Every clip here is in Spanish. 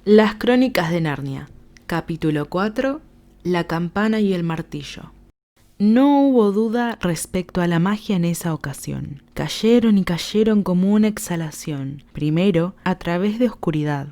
Las Crónicas de Narnia, capítulo 4, La campana y el martillo. No hubo duda respecto a la magia en esa ocasión. Cayeron y cayeron como una exhalación, primero a través de oscuridad,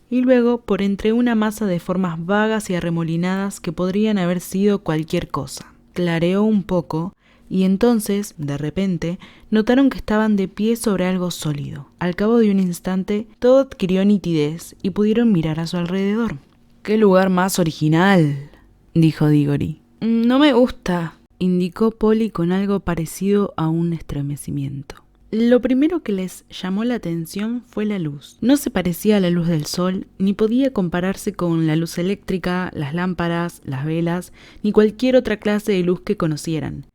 y luego por entre una masa de formas vagas y arremolinadas que podrían haber sido cualquier cosa. Clareó un poco, y entonces, de repente, notaron que estaban de pie sobre algo sólido. Al cabo de un instante, todo adquirió nitidez y pudieron mirar a su alrededor. ¡Qué lugar más original!, dijo Diggory. No me gusta, indicó Polly con algo parecido a un estremecimiento. Lo primero que les llamó la atención fue la luz. No se parecía a la luz del sol, ni podía compararse con la luz eléctrica, las lámparas, las velas, ni cualquier otra clase de luz que conocieran.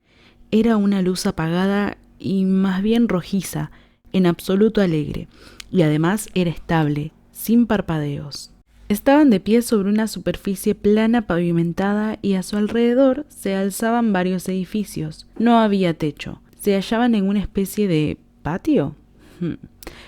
Era una luz apagada y más bien rojiza, en absoluto alegre, y además era estable, sin parpadeos. Estaban de pie sobre una superficie plana pavimentada y a su alrededor se alzaban varios edificios. No había techo. Se hallaban en una especie de patio.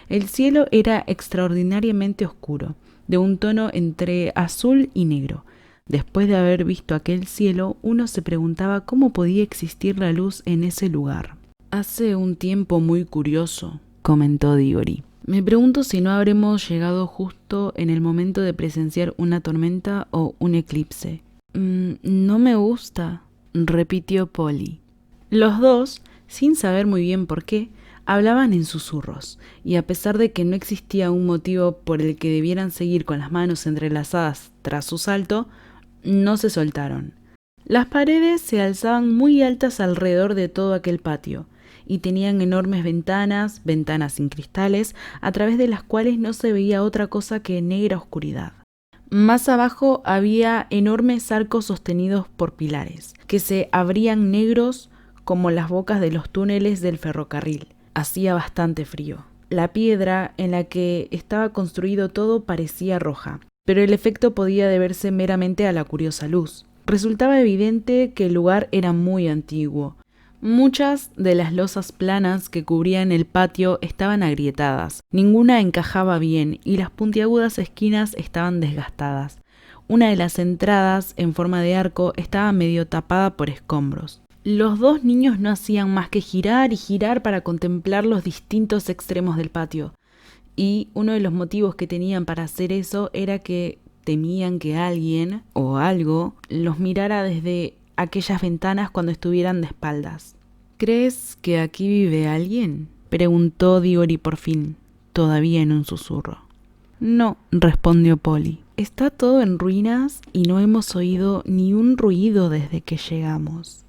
El cielo era extraordinariamente oscuro, de un tono entre azul y negro. Después de haber visto aquel cielo, uno se preguntaba cómo podía existir la luz en ese lugar. Hace un tiempo muy curioso, comentó Diggory. Me pregunto si no habremos llegado justo en el momento de presenciar una tormenta o un eclipse. No me gusta, repitió Polly. Los dos, sin saber muy bien por qué, hablaban en susurros, y a pesar de que no existía un motivo por el que debieran seguir con las manos entrelazadas tras su salto, no se soltaron. Las paredes se alzaban muy altas alrededor de todo aquel patio, y tenían enormes ventanas sin cristales, a través de las cuales no se veía otra cosa que negra oscuridad. Más abajo había enormes arcos sostenidos por pilares, que se abrían negros como las bocas de los túneles del ferrocarril. Hacía bastante frío. La piedra en la que estaba construido todo parecía roja, pero el efecto podía deberse meramente a la curiosa luz. Resultaba evidente que el lugar era muy antiguo. Muchas de las losas planas que cubrían el patio estaban agrietadas, ninguna encajaba bien y las puntiagudas esquinas estaban desgastadas. Una de las entradas, en forma de arco, estaba medio tapada por escombros. Los dos niños no hacían más que girar y girar para contemplar los distintos extremos del patio. Y uno de los motivos que tenían para hacer eso era que temían que alguien o algo los mirara desde aquellas ventanas cuando estuvieran de espaldas. ¿Crees que aquí vive alguien?, preguntó Diggory por fin, todavía en un susurro. No, respondió Polly. Está todo en ruinas y no hemos oído ni un ruido desde que llegamos.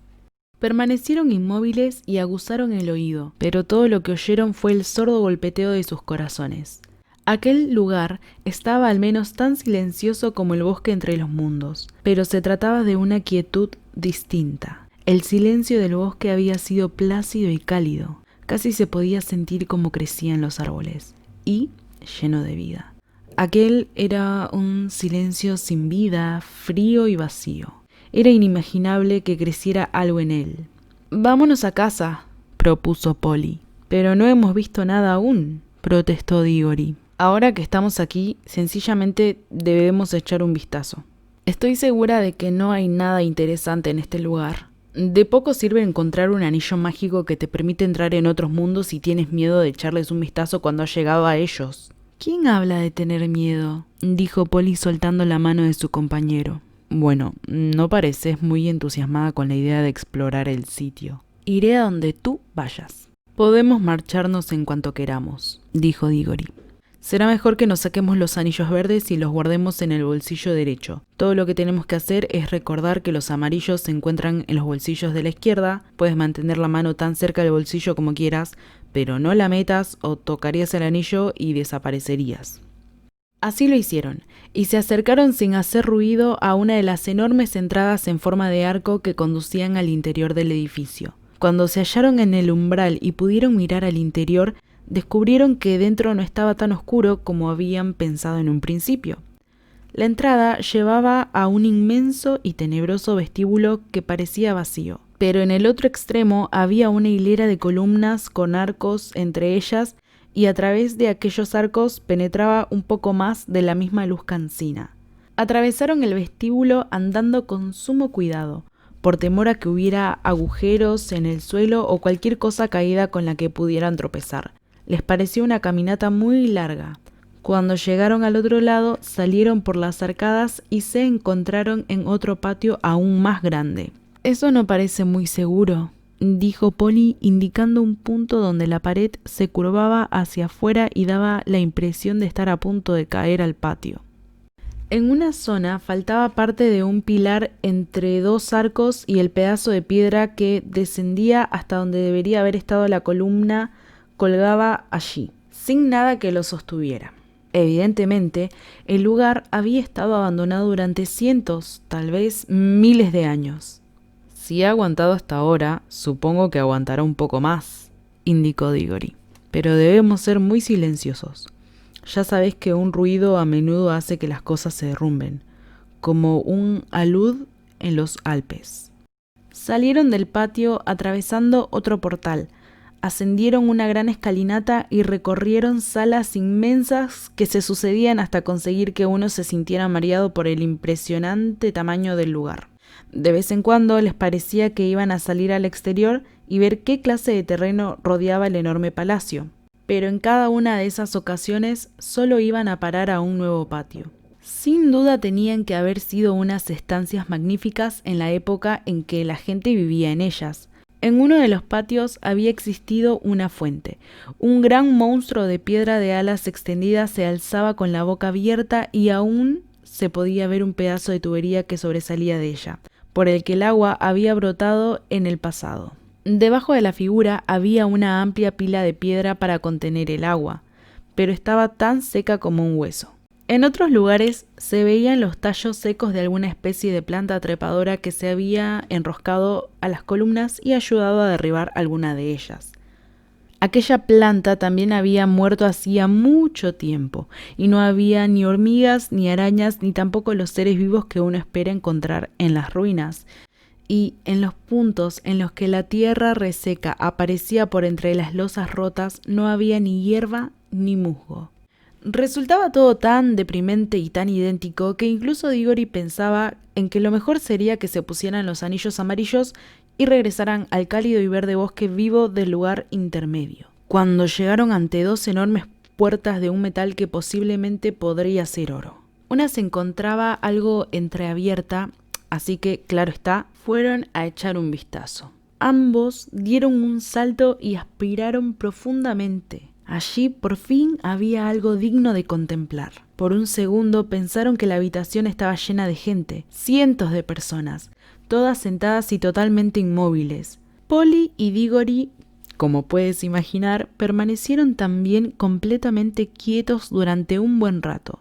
Permanecieron inmóviles y aguzaron el oído, pero todo lo que oyeron fue el sordo golpeteo de sus corazones. Aquel lugar estaba al menos tan silencioso como el bosque entre los mundos, pero se trataba de una quietud distinta. El silencio del bosque había sido plácido y cálido, casi se podía sentir cómo crecían los árboles, y lleno de vida. Aquel era un silencio sin vida, frío y vacío. Era inimaginable que creciera algo en él. «Vámonos a casa», propuso Polly. «Pero no hemos visto nada aún», protestó Diggory. «Ahora que estamos aquí, sencillamente debemos echar un vistazo. Estoy segura de que no hay nada interesante en este lugar. De poco sirve encontrar un anillo mágico que te permite entrar en otros mundos si tienes miedo de echarles un vistazo cuando has llegado a ellos». «¿Quién habla de tener miedo?», dijo Polly soltando la mano de su compañero. «Bueno, no pareces muy entusiasmada con la idea de explorar el sitio. Iré a donde tú vayas». «Podemos marcharnos en cuanto queramos», dijo Diggory. «Será mejor que nos saquemos los anillos verdes y los guardemos en el bolsillo derecho. Todo lo que tenemos que hacer es recordar que los amarillos se encuentran en los bolsillos de la izquierda. Puedes mantener la mano tan cerca del bolsillo como quieras, pero no la metas o tocarías el anillo y desaparecerías». Así lo hicieron, y se acercaron sin hacer ruido a una de las enormes entradas en forma de arco que conducían al interior del edificio. Cuando se hallaron en el umbral y pudieron mirar al interior, descubrieron que dentro no estaba tan oscuro como habían pensado en un principio. La entrada llevaba a un inmenso y tenebroso vestíbulo que parecía vacío, pero en el otro extremo había una hilera de columnas con arcos entre ellas y a través de aquellos arcos penetraba un poco más de la misma luz cansina. Atravesaron el vestíbulo andando con sumo cuidado, por temor a que hubiera agujeros en el suelo o cualquier cosa caída con la que pudieran tropezar. Les pareció una caminata muy larga. Cuando llegaron al otro lado, salieron por las arcadas y se encontraron en otro patio aún más grande. «Eso no parece muy seguro», dijo Polly, indicando un punto donde la pared se curvaba hacia afuera y daba la impresión de estar a punto de caer al patio. En una zona faltaba parte de un pilar entre dos arcos y el pedazo de piedra que descendía hasta donde debería haber estado la columna colgaba allí, sin nada que lo sostuviera. Evidentemente, el lugar había estado abandonado durante cientos, tal vez miles de años. «Si ha aguantado hasta ahora, supongo que aguantará un poco más», indicó Diggory. «Pero debemos ser muy silenciosos. Ya sabéis que un ruido a menudo hace que las cosas se derrumben, como un alud en los Alpes». Salieron del patio atravesando otro portal, ascendieron una gran escalinata y recorrieron salas inmensas que se sucedían hasta conseguir que uno se sintiera mareado por el impresionante tamaño del lugar. De vez en cuando les parecía que iban a salir al exterior y ver qué clase de terreno rodeaba el enorme palacio, pero en cada una de esas ocasiones solo iban a parar a un nuevo patio. Sin duda tenían que haber sido unas estancias magníficas en la época en que la gente vivía en ellas. En uno de los patios había existido una fuente. Un gran monstruo de piedra de alas extendidas se alzaba con la boca abierta y aún se podía ver un pedazo de tubería que sobresalía de ella, por el que el agua había brotado en el pasado. Debajo de la figura había una amplia pila de piedra para contener el agua, pero estaba tan seca como un hueso. En otros lugares se veían los tallos secos de alguna especie de planta trepadora que se había enroscado a las columnas y ayudado a derribar alguna de ellas. Aquella planta también había muerto hacía mucho tiempo, y no había ni hormigas, ni arañas, ni tampoco los seres vivos que uno espera encontrar en las ruinas. Y en los puntos en los que la tierra reseca aparecía por entre las losas rotas no había ni hierba ni musgo. Resultaba todo tan deprimente y tan idéntico que incluso Diggory pensaba en que lo mejor sería que se pusieran los anillos amarillos y regresaran al cálido y verde bosque vivo del lugar intermedio. Cuando llegaron ante dos enormes puertas de un metal que posiblemente podría ser oro. Una se encontraba algo entreabierta, así que, claro está, fueron a echar un vistazo. Ambos dieron un salto y aspiraron profundamente. Allí, por fin, había algo digno de contemplar. Por un segundo pensaron que la habitación estaba llena de gente, cientos de personas, todas sentadas y totalmente inmóviles. Polly y Diggory, como puedes imaginar, permanecieron también completamente quietos durante un buen rato,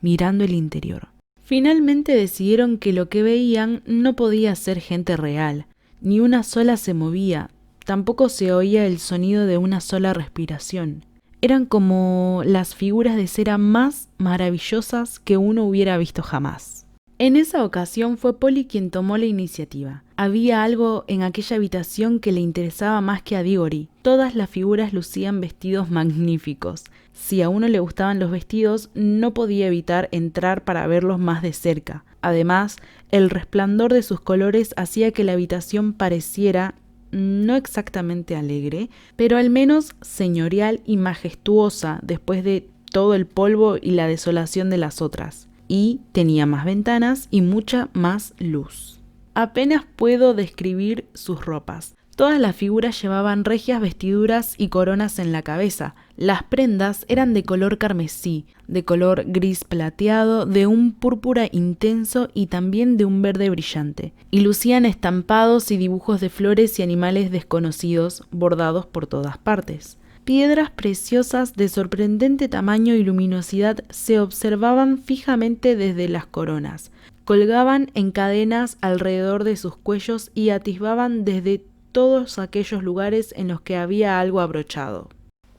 mirando el interior. Finalmente decidieron que lo que veían no podía ser gente real, ni una sola se movía, tampoco se oía el sonido de una sola respiración. Eran como las figuras de cera más maravillosas que uno hubiera visto jamás. En esa ocasión fue Polly quien tomó la iniciativa. Había algo en aquella habitación que le interesaba más que a Diggory. Todas las figuras lucían vestidos magníficos. Si a uno le gustaban los vestidos, no podía evitar entrar para verlos más de cerca. Además, el resplandor de sus colores hacía que la habitación pareciera no exactamente alegre, pero al menos señorial y majestuosa después de todo el polvo y la desolación de las otras. Y tenía más ventanas y mucha más luz. Apenas puedo describir sus ropas. Todas las figuras llevaban regias vestiduras y coronas en la cabeza. Las prendas eran de color carmesí, de color gris plateado, de un púrpura intenso y también de un verde brillante, y lucían estampados y dibujos de flores y animales desconocidos bordados por todas partes. Piedras preciosas de sorprendente tamaño y luminosidad se observaban fijamente desde las coronas, colgaban en cadenas alrededor de sus cuellos y atisbaban desde todos aquellos lugares en los que había algo abrochado.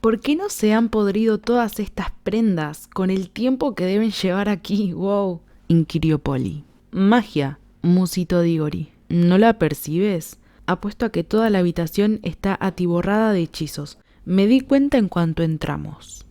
¿Por qué no se han podrido todas estas prendas con el tiempo que deben llevar aquí? ¡Wow!, inquirió Polly. Magia, musitó Diggory. ¿No la percibes? Apuesto a que toda la habitación está atiborrada de hechizos. Me di cuenta en cuanto entramos.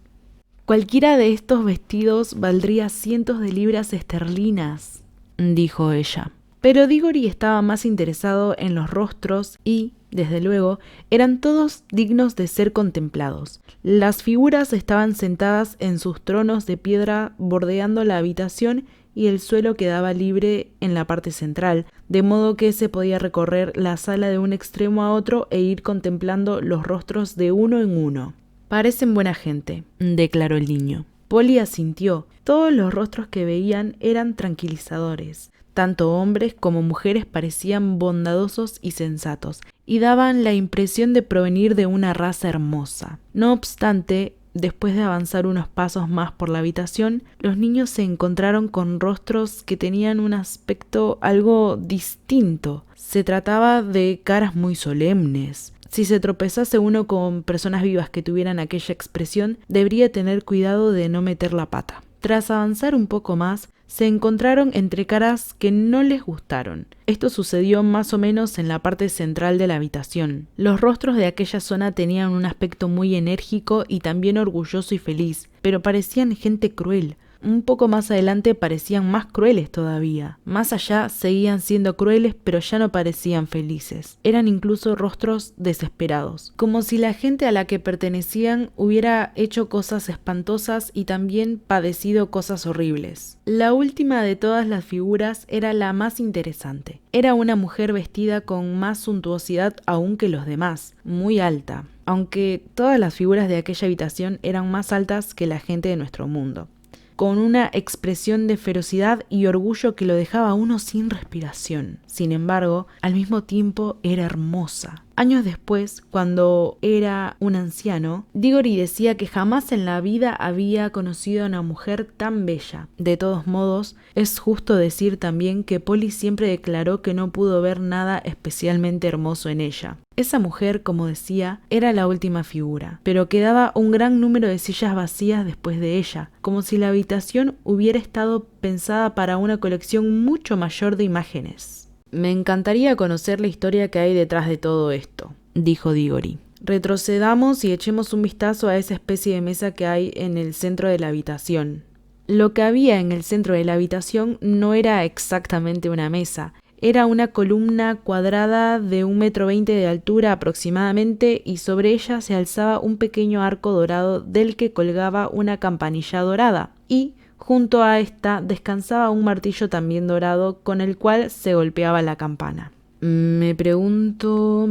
Cualquiera de estos vestidos valdría cientos de libras esterlinas, dijo ella. Pero Diggory estaba más interesado en los rostros y, desde luego, eran todos dignos de ser contemplados. Las figuras estaban sentadas en sus tronos de piedra bordeando la habitación y el suelo quedaba libre en la parte central, de modo que se podía recorrer la sala de un extremo a otro e ir contemplando los rostros de uno en uno. «Parecen buena gente», declaró el niño. Polly asintió. Todos los rostros que veían eran tranquilizadores. Tanto hombres como mujeres parecían bondadosos y sensatos, y daban la impresión de provenir de una raza hermosa. No obstante, después de avanzar unos pasos más por la habitación, los niños se encontraron con rostros que tenían un aspecto algo distinto. Se trataba de caras muy solemnes. Si se tropezase uno con personas vivas que tuvieran aquella expresión, debería tener cuidado de no meter la pata. Tras avanzar un poco más, se encontraron entre caras que no les gustaron. Esto sucedió más o menos en la parte central de la habitación. Los rostros de aquella zona tenían un aspecto muy enérgico y también orgulloso y feliz, pero parecían gente cruel. Un poco más adelante parecían más crueles todavía. Más allá seguían siendo crueles, pero ya no parecían felices. Eran incluso rostros desesperados, como si la gente a la que pertenecían hubiera hecho cosas espantosas y también padecido cosas horribles. La última de todas las figuras era la más interesante. Era una mujer vestida con más suntuosidad aún que los demás, muy alta, aunque todas las figuras de aquella habitación eran más altas que la gente de nuestro mundo, con una expresión de ferocidad y orgullo que lo dejaba a uno sin respiración. Sin embargo, al mismo tiempo era hermosa. Años después, cuando era un anciano, Diggory decía que jamás en la vida había conocido a una mujer tan bella. De todos modos, es justo decir también que Polly siempre declaró que no pudo ver nada especialmente hermoso en ella. Esa mujer, como decía, era la última figura, pero quedaba un gran número de sillas vacías después de ella, como si la habitación hubiera estado pensada para una colección mucho mayor de imágenes. «Me encantaría conocer la historia que hay detrás de todo esto», dijo Diggory. «Retrocedamos y echemos un vistazo a esa especie de mesa que hay en el centro de la habitación». Lo que había en el centro de la habitación no era exactamente una mesa. Era una columna cuadrada de 1,20 metros de altura aproximadamente, y sobre ella se alzaba un pequeño arco dorado del que colgaba una campanilla dorada, y junto a esta descansaba un martillo también dorado con el cual se golpeaba la campana. Me pregunto,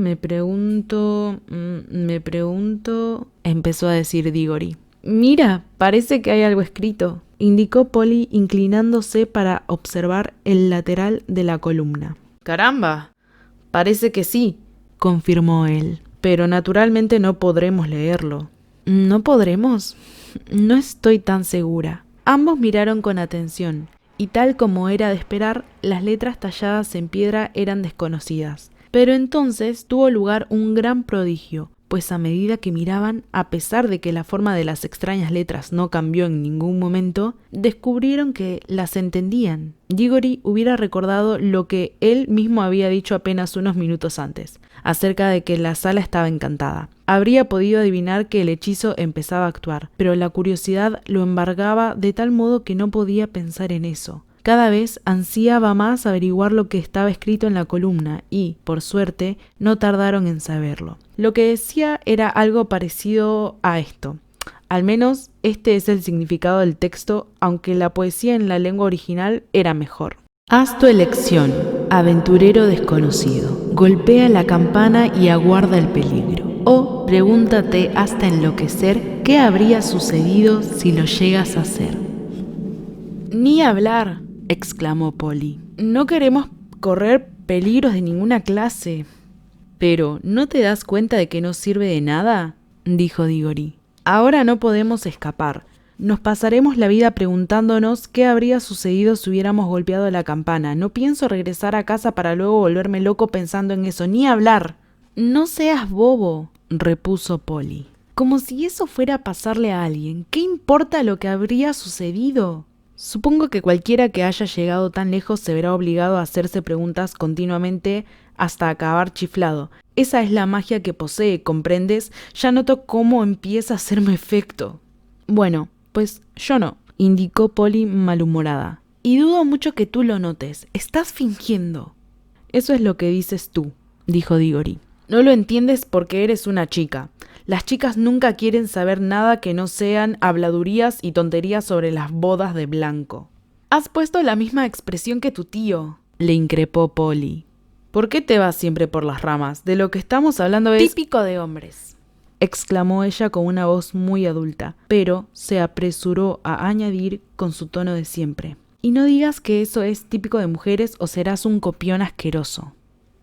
empezó a decir Diggory. «Mira, parece que hay algo escrito», indicó Polly inclinándose para observar el lateral de la columna. «Caramba, parece que sí», confirmó él, «pero naturalmente no podremos leerlo». «¿No podremos? No estoy tan segura». Ambos miraron con atención, y tal como era de esperar, las letras talladas en piedra eran desconocidas. Pero entonces tuvo lugar un gran prodigio, pues a medida que miraban, a pesar de que la forma de las extrañas letras no cambió en ningún momento, descubrieron que las entendían. Diggory hubiera recordado lo que él mismo había dicho apenas unos minutos antes, acerca de que la sala estaba encantada. Habría podido adivinar que el hechizo empezaba a actuar, pero la curiosidad lo embargaba de tal modo que no podía pensar en eso. Cada vez ansiaba más averiguar lo que estaba escrito en la columna y, por suerte, no tardaron en saberlo. Lo que decía era algo parecido a esto. Al menos este es el significado del texto, aunque la poesía en la lengua original era mejor. «Haz tu elección, aventurero desconocido. Golpea la campana y aguarda el peligro. O pregúntate hasta enloquecer qué habría sucedido si lo llegas a hacer». «Ni hablar», exclamó Polly. «No queremos correr peligros de ninguna clase». «¿Pero no te das cuenta de que no sirve de nada?», dijo Diggory. «Ahora no podemos escapar. Nos pasaremos la vida preguntándonos qué habría sucedido si hubiéramos golpeado la campana. No pienso regresar a casa para luego volverme loco pensando en eso. Ni hablar». «No seas bobo», repuso Polly. «Como si eso fuera a pasarle a alguien. ¿Qué importa lo que habría sucedido?» Supongo que cualquiera que haya llegado tan lejos se verá obligado a hacerse preguntas continuamente hasta acabar chiflado. Esa es la magia que posee, ¿comprendes? Ya noto cómo empieza a hacerme efecto. Bueno, pues yo no, indicó Polly malhumorada. Y dudo mucho que tú lo notes. Estás fingiendo. Eso es lo que dices tú, dijo Diggory. No lo entiendes porque eres una chica. Las chicas nunca quieren saber nada que no sean habladurías y tonterías sobre las bodas de blanco. Has puesto la misma expresión que tu tío, le increpó Polly. ¿Por qué te vas siempre por las ramas? De lo que estamos hablando es... Típico de hombres, exclamó ella con una voz muy adulta, pero se apresuró a añadir con su tono de siempre. Y no digas que eso es típico de mujeres o serás un copión asqueroso.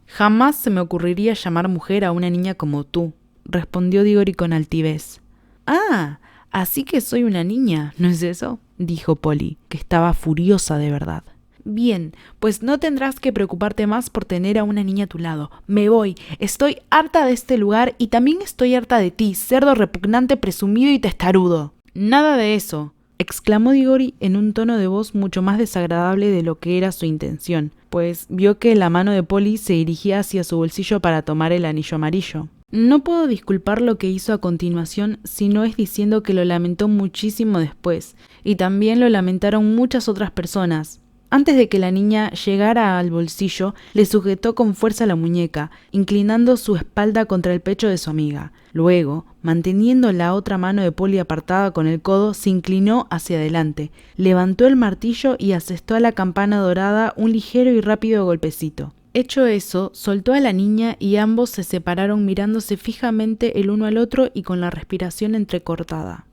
Jamás se me ocurriría llamar mujer a una niña como tú, respondió Diggory con altivez. Ah, así que soy una niña, ¿no es eso? Dijo Polly, que estaba furiosa de verdad. Bien, pues no tendrás que preocuparte más por tener a una niña a tu lado. Me voy. Estoy harta de este lugar y también estoy harta de ti, cerdo repugnante, presumido y testarudo. Nada de eso, exclamó Diggory en un tono de voz mucho más desagradable de lo que era su intención, pues vio que la mano de Polly se dirigía hacia su bolsillo para tomar el anillo amarillo. No puedo disculpar lo que hizo a continuación si no es diciendo que lo lamentó muchísimo después, y también lo lamentaron muchas otras personas. Antes de que la niña llegara al bolsillo, le sujetó con fuerza la muñeca, inclinando su espalda contra el pecho de su amiga. Luego, manteniendo la otra mano de Polly apartada con el codo, se inclinó hacia adelante, levantó el martillo y asestó a la campana dorada un ligero y rápido golpecito. Hecho eso, soltó a la niña y ambos se separaron mirándose fijamente el uno al otro y con la respiración entrecortada.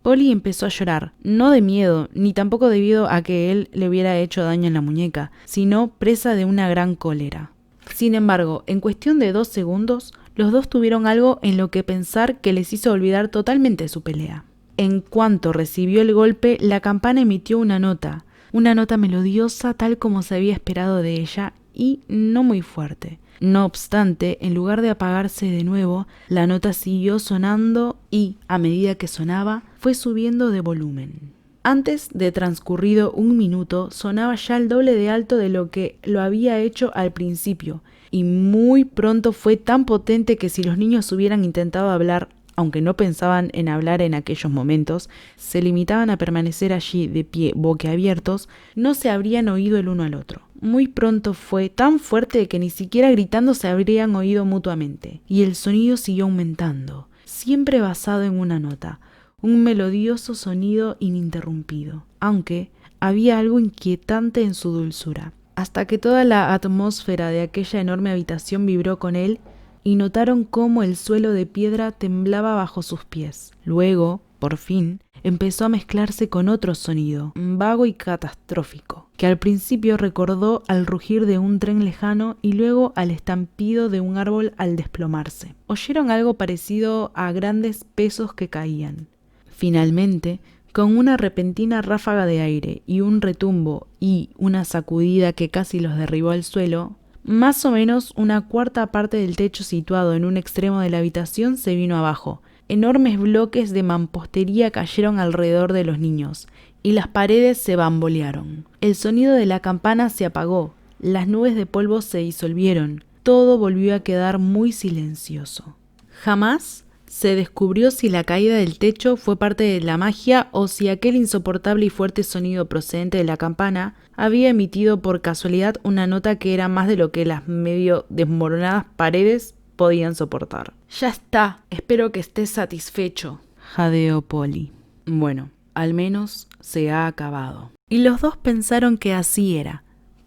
Polly empezó a llorar, no de miedo, ni tampoco debido a que él le hubiera hecho daño en la muñeca, sino presa de una gran cólera. Sin embargo, en cuestión de 2 segundos, los dos tuvieron algo en lo que pensar que les hizo olvidar totalmente su pelea. En cuanto recibió el golpe, la campana emitió una nota melodiosa tal como se había esperado de ella y no muy fuerte. No obstante, en lugar de apagarse de nuevo, la nota siguió sonando y, a medida que sonaba, fue subiendo de volumen. Antes de transcurrido 1 minuto, sonaba ya el doble de alto de lo que lo había hecho al principio, y muy pronto fue tan potente que si los niños hubieran intentado hablar, aunque no pensaban en hablar en aquellos momentos, se limitaban a permanecer allí de pie boquiabiertos, no se habrían oído el uno al otro. Muy pronto fue tan fuerte que ni siquiera gritando se habrían oído mutuamente, y el sonido siguió aumentando, siempre basado en una nota, un melodioso sonido ininterrumpido, aunque había algo inquietante en su dulzura, hasta que toda la atmósfera de aquella enorme habitación vibró con él y notaron cómo el suelo de piedra temblaba bajo sus pies. Luego, por fin, empezó a mezclarse con otro sonido, vago y catastrófico, que al principio recordó al rugir de un tren lejano y luego al estampido de un árbol al desplomarse. Oyeron algo parecido a grandes pesos que caían. Finalmente, con una repentina ráfaga de aire y un retumbo y una sacudida que casi los derribó al suelo, más o menos una cuarta parte del techo situado en un extremo de la habitación se vino abajo. Enormes bloques de mampostería cayeron alrededor de los niños, y las paredes se bambolearon. El sonido de la campana se apagó, las nubes de polvo se disolvieron, todo volvió a quedar muy silencioso. Jamás se descubrió si la caída del techo fue parte de la magia o si aquel insoportable y fuerte sonido procedente de la campana había emitido por casualidad una nota que era más de lo que las medio desmoronadas paredes podían soportar. «Ya está, espero que estés satisfecho», jadeó Polly. Bueno, al menos se ha acabado. Y los dos pensaron que así era,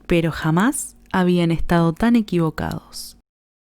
pero jamás habían estado tan equivocados.